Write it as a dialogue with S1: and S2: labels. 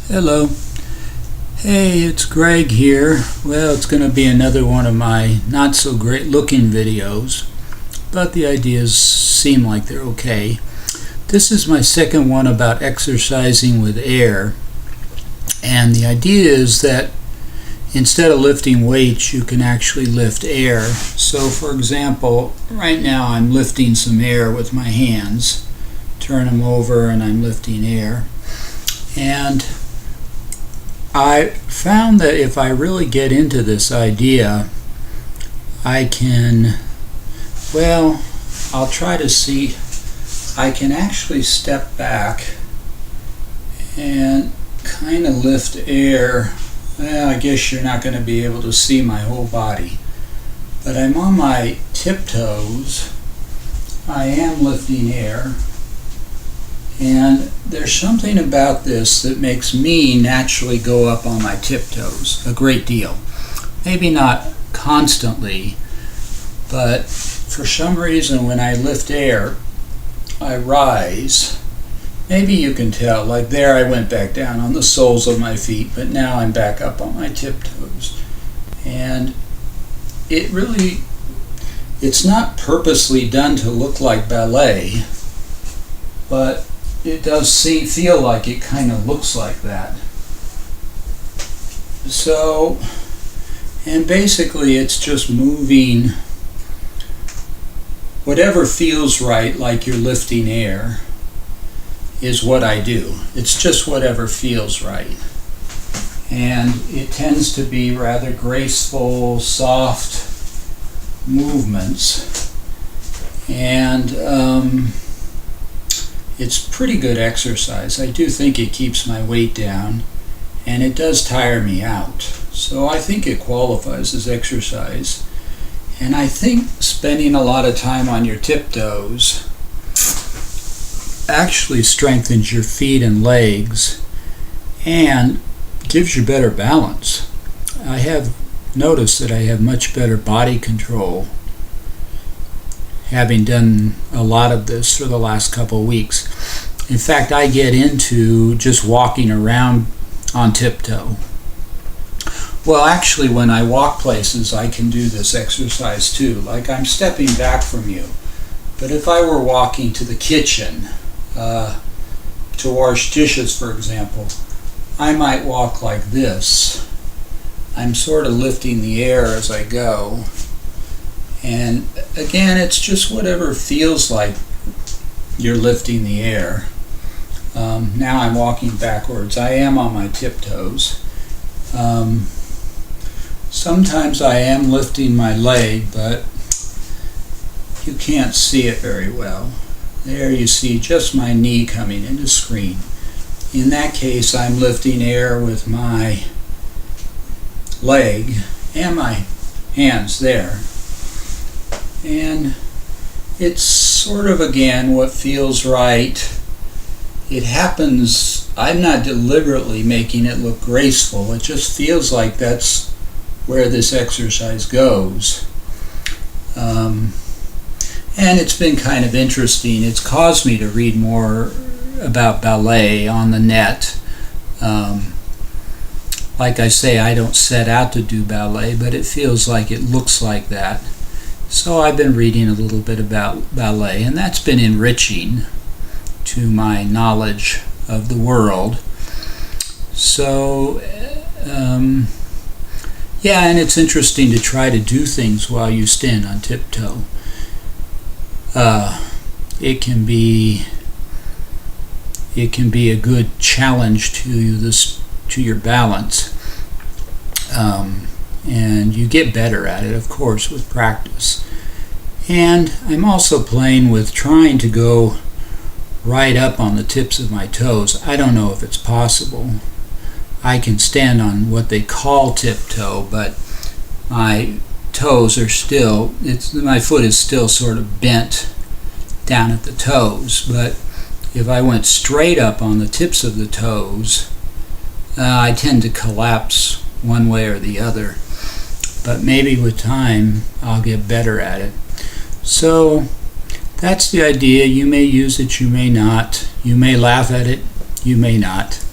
S1: Hello. Hey, it's Greg here. Well, it's going to be another one of my not so great looking videos, but the ideas seem like they're okay. This is my second one about exercising with air, and the idea is that instead of lifting weights, you can actually lift air. So for example, right now I'm lifting some air with my hands. Turn them over and I'm lifting air. And I found that if I really get into this idea, I can, I'll try to see, I can actually step back and kind of lift air. Well, I guess you're not going to be able to see my whole body, but I'm on my tiptoes. I am lifting air. And there's something about this that makes me naturally go up on my tiptoes a great deal. Maybe not constantly, but for some reason when I lift air, I rise. Maybe you can tell, like there I went back down on the soles of my feet, but now I'm back up on my tiptoes. And it's not purposely done to look like ballet, but it does feel like it kind of looks like that. So, and basically it's just moving whatever feels right, like you're lifting air, is what I do. It's just whatever feels right. And it tends to be rather graceful, soft movements. And it's pretty good exercise. I do think it keeps my weight down, and it does tire me out. So I think it qualifies as exercise. And I think spending a lot of time on your tiptoes actually strengthens your feet and legs and gives you better balance. I have noticed that I have much better body control having done a lot of this for the last couple of weeks. In fact, I get into just walking around on tiptoe. Well, actually, when I walk places, I can do this exercise too. Like I'm stepping back from you. But if I were walking to the kitchen to wash dishes, for example, I might walk like this. I'm sort of lifting the air as I go. And again, it's just whatever feels like you're lifting the air. Now I'm walking backwards. I am on my tiptoes. Sometimes I am lifting my leg, but you can't see it very well. There you see just my knee coming into screen. In that case, I'm lifting air with my leg and my hands there. And it's sort of, again, what feels right. It happens, I'm not deliberately making it look graceful. It just feels like that's where this exercise goes. And it's been kind of interesting. It's caused me to read more about ballet on the net. Like I say, I don't set out to do ballet, but it feels like it looks like that. So I've been reading a little bit about ballet, and that's been enriching to my knowledge of the world. So, yeah, and it's interesting to try to do things while you stand on tiptoe. It can be a good challenge to your balance. And you get better at it, of course, with practice. And I'm also playing with trying to go right up on the tips of my toes. I don't know if it's possible. I can stand on what they call tiptoe, but my toes are still, my foot is still sort of bent down at the toes. But if I went straight up on the tips of the toes, I tend to collapse one way or the other. But maybe with time I'll get better at it. So that's the idea. You may use it, you may not. You may laugh at it, you may not.